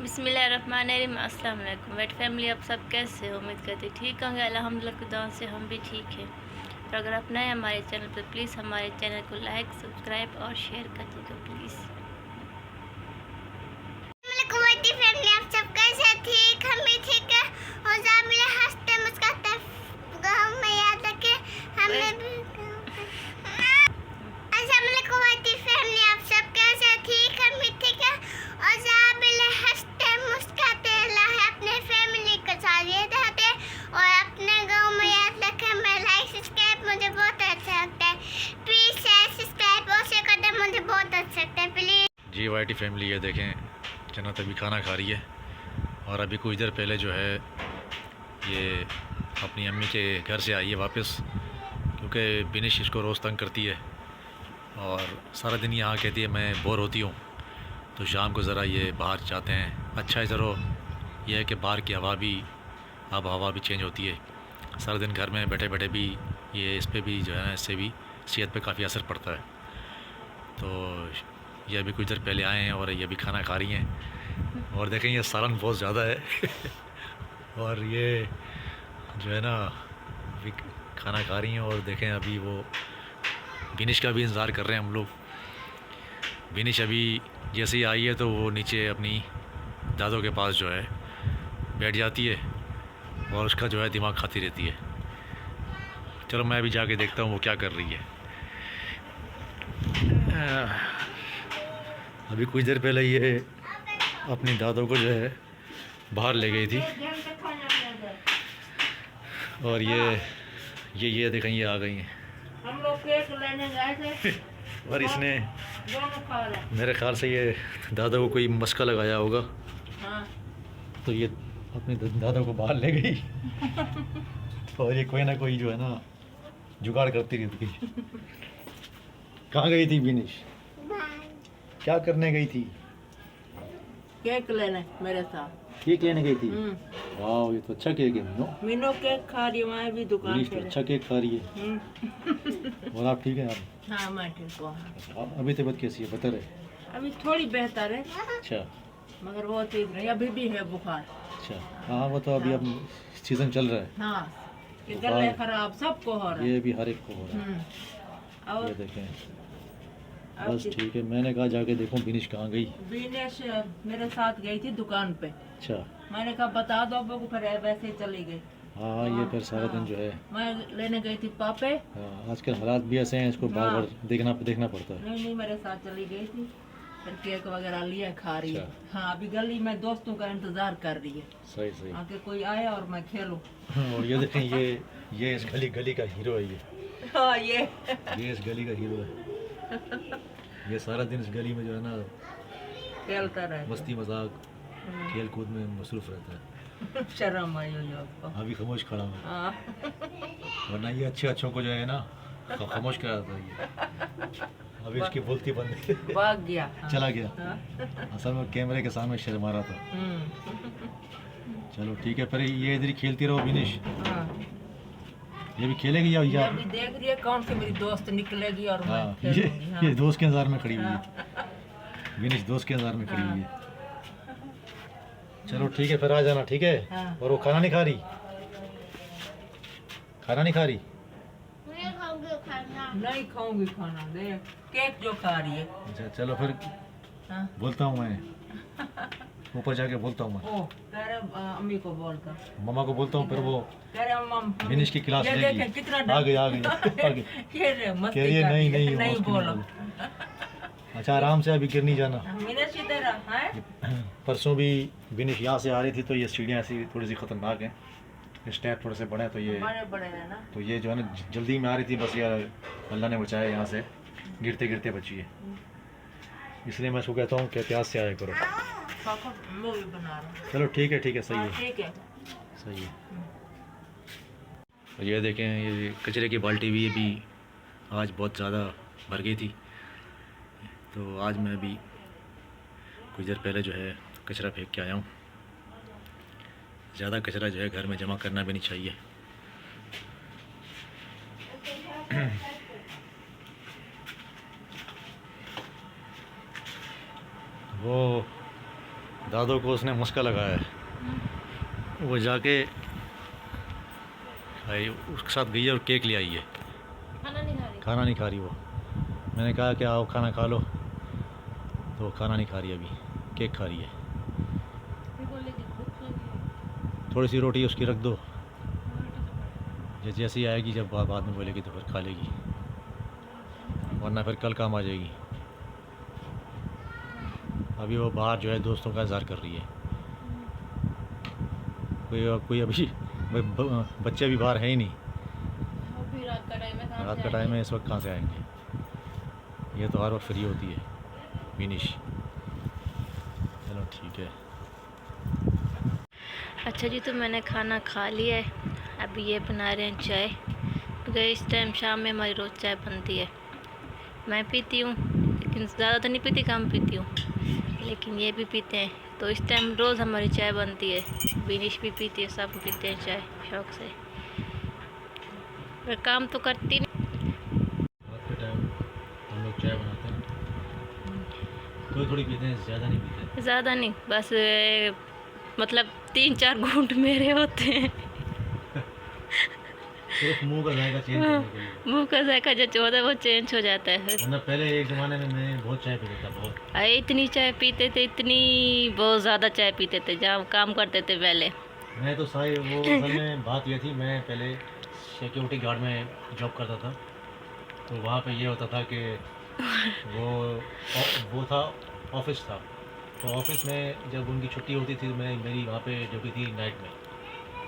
बिस्मिल्लाहिर्रहमानिर्रहीम। अस्सलाम वालेकुम वेट फैमिली, आप सब कैसे हो? उम्मीद करते ठीक होंगे। अल्हम्दुलिल्लाह की दुआ से हम भी ठीक हैं। तो अगर आप नए हमारे चैनल पर, प्लीज़ हमारे चैनल को लाइक, सब्सक्राइब और शेयर कर दीजिएगा प्लीज़। फैमिली, आप सब कैसे? ठीक, हम भी ठीक है। और जहाँ मिले हंसते मुस्कुराते गाँव में याद रखे हमें भी। फैमिली, आप सब कैसे? ठीक, हम भी ठीक है। और जहाँ मिले हंसते मुस्कुराते अल्लाह अपने फैमिली के साथ ये रहते और अपने गाँव में याद रखे। मैं लाइक सब्सक्राइब मुझे बहुत अच्छा लगता है। प्लीज शेयर सब्सक्राइब और शेयर करते मुझे बहुत अच्छा लगता है प्लीज। जी वाईटी फैमिली, ये देखें जन्नत अभी खाना खा रही है और अभी कुछ देर पहले जो है ये अपनी अम्मी के घर से आई है वापस, क्योंकि बिनिश इसको रोज़ तंग करती है और सारा दिन यहाँ कहती है मैं बोर होती हूँ। तो शाम को ज़रा ये बाहर जाते हैं। अच्छा है, ज़रा यह है कि बाहर की हवा भी हवा भी चेंज होती है। सारा दिन घर में बैठे बैठे भी ये इस पर भी जो है ना, इससे भी सेहत पे काफ़ी असर पड़ता है। तो ये अभी कुछ देर पहले आए हैं और ये अभी खाना खा रही हैं और देखें ये सालन बहुत ज़्यादा है और ये जो है ना अभी खाना खा रही हैं और देखें अभी वो बिनिश का भी इंतज़ार कर रहे हैं हम लोग। बिनिश अभी जैसे ही आई है तो वो नीचे अपनी दादों के पास जो है बैठ जाती है और उसका जो है दिमाग खाती रहती है। चलो मैं अभी जाके देखता हूँ वो क्या कर रही है। अभी कुछ देर पहले ये अपनी दादों को जो है बाहर ले गई थी और ये देखें ये आ गई हैं। हम लोग केक लेने गए थे और इसने दोनों खा रहे। मेरे ख्याल से ये दादा को कोई मस्का लगाया होगा, हाँ। तो ये अपनी दादा को बाहर ले गई और ये कोई ना कोई जो है ना जुगाड़ करती रहती थी। कहाँ गई थी बिनिश? क्या करने गई थी? केक लेने मेरे साथ। केक लेने गई थी। वाह, ये तो अच्छा केक है मीनू। मीनू केक खा रही है, मैं भी दुकान बिनिश तो पे। अच्छा केक खा रही है। और आप ठीक हैं? आप हाँ मैं ठीक हूँ। अभी तबीयत कैसी है, बता रहे? अभी थोड़ी बेहतर है अच्छा मगर वो ठीक नहीं, अभी भी है बुखार। अच्छा। हाँ वो तो अभी अब सीज़न चल रहा है। हाँ, ये गले खराब सबको हो रहा है। ये भी हर एक को हो रहा है। ये और देखें। अब बस ठीक है, मैंने कहा जाके देखूं बिनिश कहाँ गई। बिनेश मेरे साथ गई थी दुकान पे। अच्छा। मैंने कहा बता दो अब, फिर वैसे ही चली गई। हाँ ये फिर सारा दिन जो है। मैं लेने गई थी पापे। हाँ, आजकल हालात भी ऐसे हैं, इसको बार बार देखना पड़ता है। नहीं मेरे साथ चली गई थी, फिर केक वगैरह लिया खा रही है। अच्छा। हाँ, अभी गली में दोस्तों का इंतजार कर रही है सही सही। आके कोई आए और मैं खेलूं। और ये देखें ये इस गली का हीरो है। हाँ ये इस गली का हीरो है। ये सारा दिन इस गली में जो है ना खेलता रहता मस्ती मजाक खेल कूद में मसरूफ रहता है। है। शर्म आई हुई आपको। अभी खामोश खड़ा हुआ, हाँ। वरना ये अच्छों को जो है ना खामोश कराता है ये। अभी इसकी बोलती बंद है। भाग गया। चला गया। हाँ। असल में कैमरे के सामने शर्मा रहा था। हम्म। चलो ठीक है, फिर ये इधर ही खेलती रहो बिनिश। हाँ। ये भी खेलेगी या ये अभी देख रही है कौन सी मेरी दोस्त निकलेगी और मैं हाँ खेलूंगी। हाँ। ये दोस्त के इंतजार में खड़ी हुई है। हाँ। बिनिश दोस्त के इंतजार में खड़ी हुई है। चलो ठीक है, फिर आ जाना, ठीक है। हाँ। और वो खाना नहीं खा रही? खाना नहीं खा रही? नहीं खाऊंगी खाना, देख केक जो खा रही है। अच्छा चलो फिर हाँ। बोलता हूँ मैं, ऊपर जाके बोलता हूँ मैं। ओ कह रहे अम्मी को बोलता। मम्मा को बोलता हूँ, फिर वो कह रहे मम्मी बिनिश की क्लास ये लेगी। देखें कितना आ गई आ गई। कह रहे मस्ती कह रही है कर नहीं रही है। नहीं नहीं मस्ती बोलो। अच्छा आराम से, अभी गिर नहीं जाना। मीनस की तरह है। परसों भी बिनिश यहाँ से आ रही थी तो ये सीढ़ियाँ ऐसी थोड़ी सी ख़तरनाक हैं, स्टेप थोड़े से बड़े हैं, तो ये बड़े बड़े है ना। तो ये जो है ना जल्दी में आ रही थी, बस यार अल्लाह ने बचाया, यहाँ से गिरते गिरते बची है। इसलिए मैं उसको कहता हूँ कि एहतियात से आया करो। पापा मूवी बना रहा हूँ। चलो ठीक है सही है ठीक है। सही है। और ये देखें ये कचरे की बाल्टी भी अभी आज बहुत ज़्यादा भर गई थी, तो आज मैं अभी कुछ देर पहले जो है कचरा फेंक के आया हूँ। ज़्यादा कचरा जो है घर में जमा करना भी नहीं चाहिए। वो दादो को उसने मुस्का लगाया है, वो जाके भाई उसके साथ गई है और केक ले आई है। खाना नहीं खा रही। खाना नहीं खा रही वो। मैंने कहा कि आओ खाना खा लो, तो वो खाना नहीं खा रही, अभी केक खा रही है। फिर बोलेगी भूख लगी है। थोड़ी सी रोटी उसकी रख दो, जैसे ही आएगी जब बाद में बोलेगी तो फिर खा लेगी, वरना फिर कल काम आ जाएगी। अभी वो बाहर जो है दोस्तों का इंतज़ार कर रही है। कोई अभी बच्चे भी बाहर हैं ही नहीं। वो भी रात का टाइम है, कहाँ रात से का टाइम है, आएंगे? इस वक्त कहाँ से आएंगे? ये तो हर वक्त फ्री होती है विनिश। चलो ठीक है। अच्छा जी, तो मैंने खाना खा लिया है। अभी ये बना रहे हैं चाय, क्योंकि इस टाइम शाम में हमारी रोज़ चाय बनती है। मैं पीती हूँ, लेकिन ज़्यादा तो नहीं पीती, कम पीती हूँ, लेकिन ये भी पीते हैं। तो इस टाइम रोज़ हमारी चाय बनती है। विनिश भी पीती है, सब पीते हैं चाय शौक़ से। मैं काम तो करती नहीं। रात के टाइम हम लोग चाय बनाते हैं, थोड़ी पीते हैं, ज़्यादा नहीं पीते। ज़्यादा नहीं, बस मतलब 3-4 घूंट मेरे होते हैं। सिर्फ मुंह का जायका चेंज करने के लिए। मुँह का जायका जो होता है वो चेंज हो जाता है। वरना पहले एक ज़माने में मैं बहुत चाय पीता था, बहुत। अरे इतनी चाय पीते थे, इतनी बहुत ज़्यादा चाय पीते थे जहाँ काम करते थे पहले। मैं तो सारी वो असल में बात ये थी, मैं पहले सिक्योरिटी गार्ड में जॉब करता था, तो वहाँ पे ये होता था कि वो था, ऑफिस था, तो ऑफिस में जब उनकी छुट्टी होती थी, मेरी वहाँ पे ड्यूटी थी नाइट में,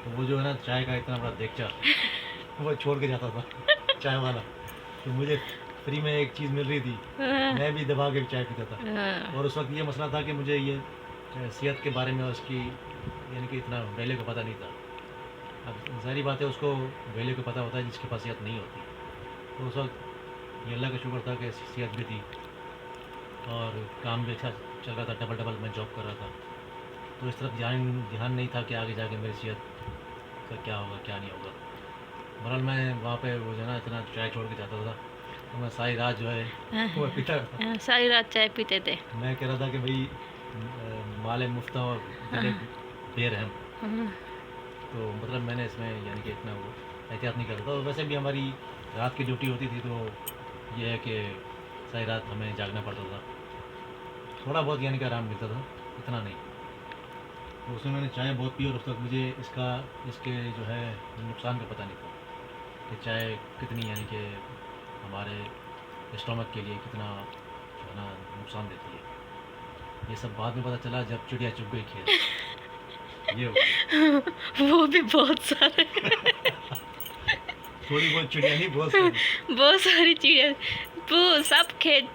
तो वो जो है ना चाय का इतना बड़ा देगचा वो छोड़ के जाता था चाय वाला, तो मुझे फ्री में एक चीज़ मिल रही थी, मैं भी दबा के चाय पीता था। और उस वक्त ये मसला था कि मुझे ये सेहत के बारे में उसकी यानी कि इतना वैल्यू का पता नहीं था। अब ज़ाहिर बात है उसको वैल्यू का पता होता है जिसके पास सेहत नहीं होती। तो उस वक्त ये अल्लाह का शुक्र था कि सेहत भी थी और काम भी अच्छा चल रहा था, डबल मैं जॉब कर रहा था, तो इस तरफ ध्यान नहीं था कि आगे जाके मेरी सेहत का क्या होगा क्या नहीं होगा। बहरहाल मैं वहाँ पे वो जो है ना इतना चाय छोड़ के जाता था, तो मैं सारी रात जो है वो पीता था। सारी रात चाय पीते थे। मैं कह रहा था कि भाई माल मुफ्ता और बेरहम, तो मतलब मैंने इसमें यानी कि इतना वो एहतियात नहीं करता था। और वैसे भी हमारी रात की ड्यूटी होती थी, तो ये है कि सारी रात हमें जागना पड़ता था, थोड़ा बहुत यानी कि आराम मिलता था, इतना नहीं। तो उसमें मैंने चाय बहुत पी और उस वक्त मुझे इसके जो है नुकसान का पता नहीं था कि चाय कितनी यानी कि हमारे स्टमक के लिए कितना जो है ना नुकसान देती है। ये सब बाद में पता चला जब चिड़िया चुग गई खेत। ये वो भी बहुत सारे थोड़ी बहुत चिड़िया नहीं, बहुत सारी चिड़िया, वो सब खेत।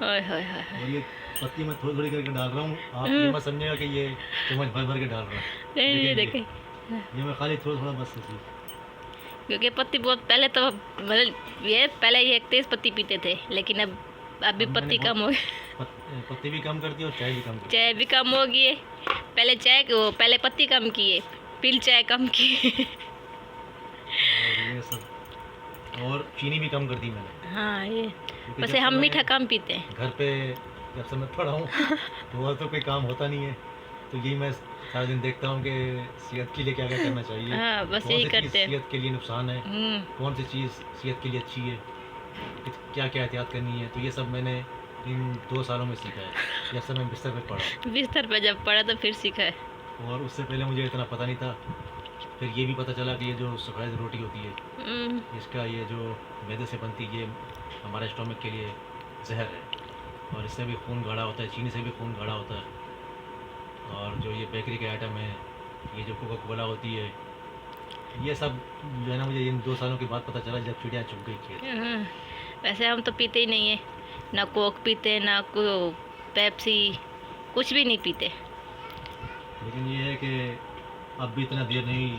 हाय हाय हाय। और ये पत्ती मैं थोड़ी करके डाल रहा हूँ, आप ये मत समझिएगा कि ये चम्मच भर के डाल रहा हूँ। ये देखें, ये मैं खाली थोड़ा बस ऐसे ही। क्योंकि पत्ती बहुत पहले तो मतलब ये पहले ये एक तेज पत्ती पीते थे, लेकिन अभी पत्ती कम हो गई। पत्ती भी कम करती है और चाय भी कम करती है। चाय भी कम हो गई है। पहले पत्ती कम की है, फिर चाय कम की है। और ये सब और चीनी भी कम कर दी मैंने। हाँ, ये क्योंकि वैसे जब हम से मीठा मैं कम पीते हैं। घर पे जब से मैं पढ़ा हूँ तो और तो कोई काम होता नहीं है, तो यही मैं सारा दिन देखता हूँ कि सेहत के लिए क्या क्या करना चाहिए। हाँ, बस कौन यही सी चीज़ करते हैं। सेहत के लिए नुकसान है, कौन सी चीज़ सेहत के लिए अच्छी है, क्या क्या एहतियात करनी है। तो ये सब मैंने इन 2 सालों में सीखा है, जब से मैं बिस्तर पे पढ़ा। बिस्तर पे जब पड़ा तो फिर सीखा है। और उससे पहले मुझे इतना पता नहीं था। फिर ये भी पता चला कि ये जो सफ़ेद रोटी होती है, इसका ये जो मैदे से बनती है, ये हमारे स्टोमक के लिए जहर है और इससे भी खून गाढ़ा होता है, चीनी से भी खून गाढ़ा होता है। और जो ये बेकरी के आइटम है, ये जो कोका कोला होती है, ये सब जो है ना मुझे इन 2 सालों के बाद पता चला जब चिड़िया चुग गई खेत। वैसे हम तो पीते ही नहीं है, ना कोक पीते, ना को पेप्सी, कुछ भी नहीं पीते। लेकिन ये है कि अब भी इतना देर नहीं,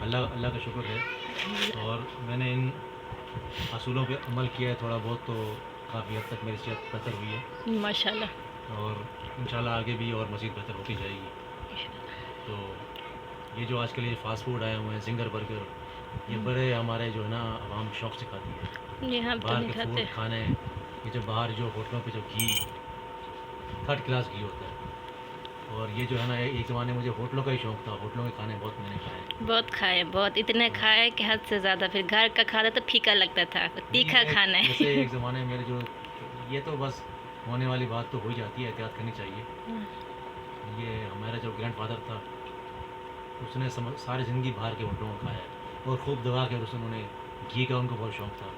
अल्लाह का शुक्र है। और मैंने इन असूलों पे अमल किया है थोड़ा बहुत, तो काफ़ी हद तक मेरी सेहत बेहतर हुई है माशाल्लाह। और इंशाल्लाह आगे भी और मज़ीद बेहतर होती जाएगी। तो ये जो आजकल ये फ़ास्ट फूड आए हुए हैं, जिंगर बर्गर, ये बड़े हमारे जो है ना आवाम शौक़ से खाती है। ये हम तो बाहर नहीं के खाते। फूड खाने, ये जो बाहर जो होटलों पे जो घी थर्ड क्लास घी होता है। और ये जो है ना, एक ज़माने में मुझे होटलों का ही शौक़ था, होटलों के खाने बहुत मैंने खाए। बहुत खाए, बहुत इतने खाए कि हद से ज़्यादा। फिर घर का खाते तो फीका लगता था, तीखा खाना है। जैसे एक ज़माने में मेरे जो, ये तो बस होने वाली बात तो हो ही जाती है, एहतियात करनी चाहिए। ये हमारा जो ग्रैंडफादर था, उसने सारी ज़िंदगी बाहर के होटलों में खाया है और खूब दबा के उन्होंने घी का उनको बहुत शौक़ था।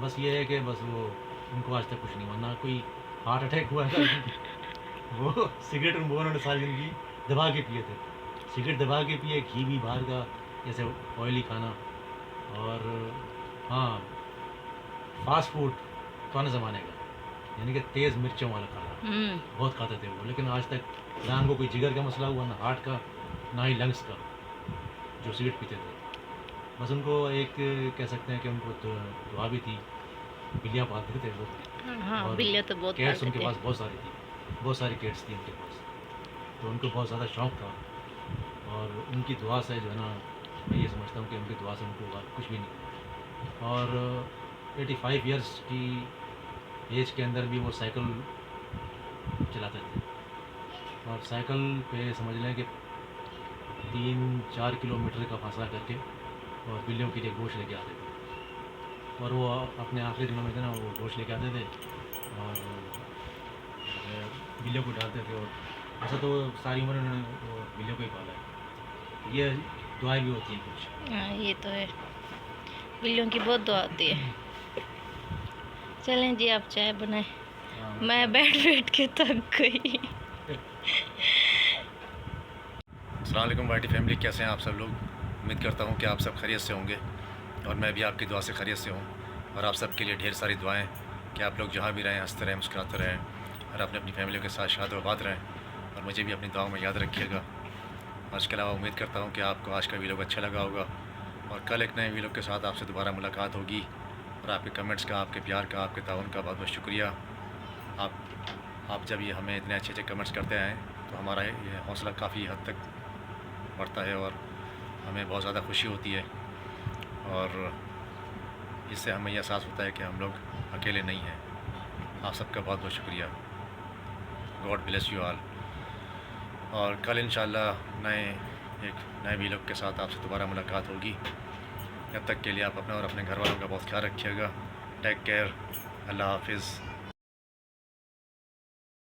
बस ये है कि बस वो उनको आज तक कुछ नहीं हुआ, ना कोई हार्ट अटैक हुआ था। वो सिगरेट वो उन्होंने सारी ज़िंदगी दबा के पिए थे, सिगरेट दबा के पिए, घी भी बाहर का जैसे ऑयली खाना। और हाँ, फास्ट फूड पुराने ज़माने का, यानी कि तेज़ मिर्चों वाला खाना बहुत खाते थे वो। लेकिन आज तक ना उनको कोई जिगर का मसला हुआ, ना हार्ट का, ना ही लंग्स का, जो सिगरेट पीते थे। बस उनको एक कह सकते हैं कि उनको दुआ भी थी, बिल्लियाँ पालते थे वो। हाँ, और बिल्लियाँ तो बहुत कैट्स पालते उनके थे। पास बहुत सारी थी, बहुत सारी कैट्स थी उनके पास, तो उनको बहुत ज़्यादा शौक़ था। और उनकी दुआ से जो है ना, मैं ये समझता हूँ कि उनकी दुआ से उनको हुआ कुछ भी नहीं। और 85 इयर्स की एज के अंदर भी वो साइकिल चलाते थे, और साइकिल पे समझ लें कि 3-4 किलोमीटर का फासला करके और बिल्लियों के लिए गोश्त लेके आते थे। और वो अपने आखिरी दिनों में थे ना, वो गोश्त लेके आते थे और बिल्लियों को डालते थे। और ऐसा तो सारी उम्र उन्होंने वो बिल्लियों को ही पाला है। ये दुआएं भी होती हैं कुछ। हाँ, ये तो है, बिल्लियों की बहुत दुआ होती है। चलें जी, आप चाय बनाएं, मैं बैठ बैठ के थक गई। अस्सलाम वालेकुम वाइटी फैमिली, कैसे हैं आप सब लोग? उम्मीद करता हूँ कि आप सब खैरियत से होंगे और मैं भी आपकी दुआ से खैरियत से हूँ। और आप सब के लिए ढेर सारी दुआएं कि आप लोग जहाँ भी रहें हंसते रहें, मुस्कुराते रहें और अपने अपनी फैमिलियों के साथ शाद आबाद रहें। और मुझे भी अपनी दुआओं में याद रखिएगा। और इसके अलावा उम्मीद करता हूँ कि आपको आज का वीडियो अच्छा लगा होगा और कल एक नए वीडियो के साथ आपसे दोबारा मुलाकात होगी। और आपके कमेंट्स का, आपके प्यार का, आपके ताउन का बहुत बहुत शुक्रिया। आप जब ये हमें इतने अच्छे अच्छे कमेंट्स करते हैं तो हमारा ये हौसला काफ़ी हद तक बढ़ता है और हमें बहुत ज़्यादा खुशी होती है। और इससे हमें यह एहसास होता है कि हम लोग अकेले नहीं हैं। आप सबका बहुत बहुत शुक्रिया। God bless you all. और कल इंशाल्लाह एक नए वीडियो के साथ आपसे दोबारा मुलाकात होगी। जब तक के लिए आप अपना और अपने घर वालों का बहुत ख्याल रखिएगा। Take care. अल्लाह हाफिज़।